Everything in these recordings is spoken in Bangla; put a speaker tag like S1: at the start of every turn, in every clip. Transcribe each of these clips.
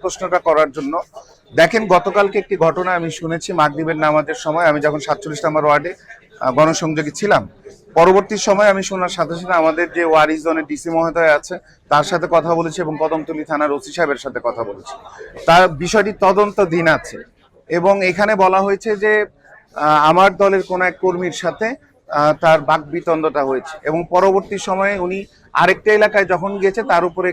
S1: প্রশ্নটা করার জন্য। দেখেন, গতকালকে একটি ঘটনা আমি শুনেছি মাগরিবের নামাজের সময়, আমি যখন 47 নম্বর ওয়ার্ডে গণসংযোগে ছিলাম, পরবর্তী সময় আমি শোনার সাথে সাথে আমাদের যে ওয়ারিশ জোনের ডিসি মহোদয় আছে তার সাথে কথা বলেছি এবং কদমতলী থানার ওসি সাহেবের সাথে কথা বলেছি। তার বিষয়টি তদন্তাধীন আছে এবং এখানে বলা হয়েছে যে আমার দলের কোন এক কর্মীর সাথে তার বাকবিতণ্ডতা হয়েছে এবং পরবর্তী সময়ে উনি আরেকটা এলাকায় যখন গিয়েছে তার উপরে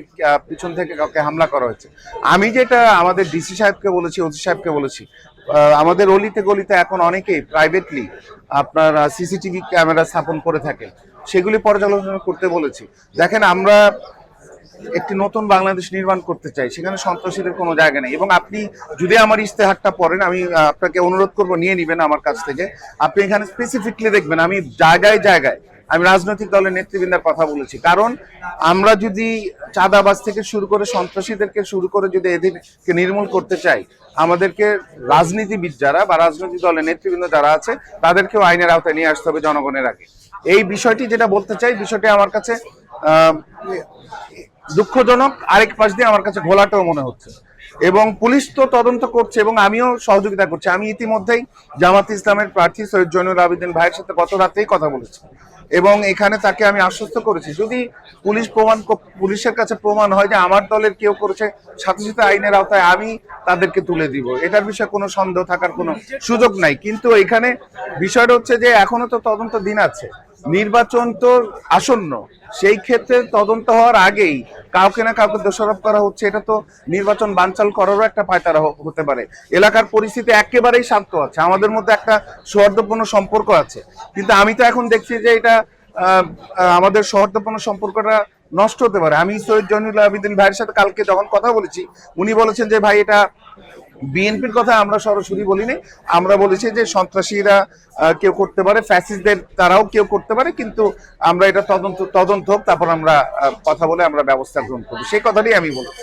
S1: পিছন থেকে কাউকে হামলা করা হয়েছে। আমি যেটা আমাদের ডিসি সাহেবকে বলেছি, ওসি সাহেবকে বলেছি, আমাদের অলিতে গলিতে এখন অনেকেই প্রাইভেটলি আপনার সিসিটিভি ক্যামেরা স্থাপন করে থাকে, সেগুলি পর্যালোচনা করতে বলেছি। দেখেন, আমরা একটি নতুন বাংলাদেশ নির্মাণ করতে চাই, সেখানে সন্ত্রাসীদের কোনো জায়গা নেই। এবং আপনি যদি আমার ইশতেহারটা পড়েন, আমি আপনাকে অনুরোধ করবো নিয়ে নেবেন আমার কাছ থেকে, আপনি এখানে স্পেসিফিকলি দেখবেন আমি জায়গায় জায়গায় আমি রাজনৈতিক দলের নেতৃবৃন্দের কথা বলেছি। কারণ আমরা যদি চাঁদাবাজ থেকে শুরু করে সন্ত্রাসীদেরকে শুরু করে যদি এদেরকে নির্মূল করতে চাই, আমাদেরকে রাজনীতিবিদ যারা বা রাজনৈতিক দলের নেতৃবৃন্দ যারা আছে তাদেরকেও আইনের আওতায় নিয়ে আসতে হবে জনগণের আগে। এই বিষয়টি যেটা বলতে চাই, বিষয়টি আমার কাছে দুঃখজনক, আরেক পাশ দিয়ে আমার কাছে ঘোলাটাও মনে হচ্ছে। এবং পুলিশ তো তদন্ত করছে এবং আমিও সহযোগিতা করছি। আমি ইতিমধ্যেই জামাত ইসলামের প্রার্থী সৈয়দ জয়নুল আবেদিন ভাইয়ের সাথে গত রাতেই কথা বলেছি এবং এখানে তাকে আমি আশ্বস্ত করেছি যদি পুলিশের কাছে প্রমাণ হয় যে আমার দলের কেউ করেছে, সাথে সাথে আইনের আওতায় আমি তাদেরকে তুলে দিব। এটার বিষয়ে কোনো সন্দেহ থাকার কোনো সুযোগ নাই। কিন্তু এখানে বিষয়টা হচ্ছে যে এখনো তো তদন্ত দিন আছে, নির্বাচন তো আসন্ন, সেই ক্ষেত্রে তদন্ত হওয়ার আগেই কাউকে না কাউকে দোষারোপ করা হচ্ছে, এটা তো নির্বাচন বানচাল করারও একটা পায়তারা হতে পারে। এলাকার পরিস্থিতি একেবারেই শান্ত আছে, আমাদের মধ্যে একটা সৌহার্দ্যপূর্ণ সম্পর্ক আছে, কিন্তু আমি তো এখন দেখছি যে এটা আমাদের সৌহার্দ্যপূর্ণ সম্পর্কটা নষ্ট হতে পারে। আমি সৈয়দ জয়নুল আবেদিন ভাইয়ের সাথে কালকে যখন কথা বলেছি, উনি বলেছেন যে ভাই এটা বিএনপির কথা আমরা সরাসরি বলিনি, আমরা বলেছি যে সন্ত্রাসীরা কেউ করতে পারে, ফ্যাসিস্টদের তারাও কেউ করতে পারে, কিন্তু আমরা এটা তদন্ত হোক, তারপর আমরা কথা বলে আমরা ব্যবস্থা গ্রহণ করবো, সেই কথাটাই আমি বলছি।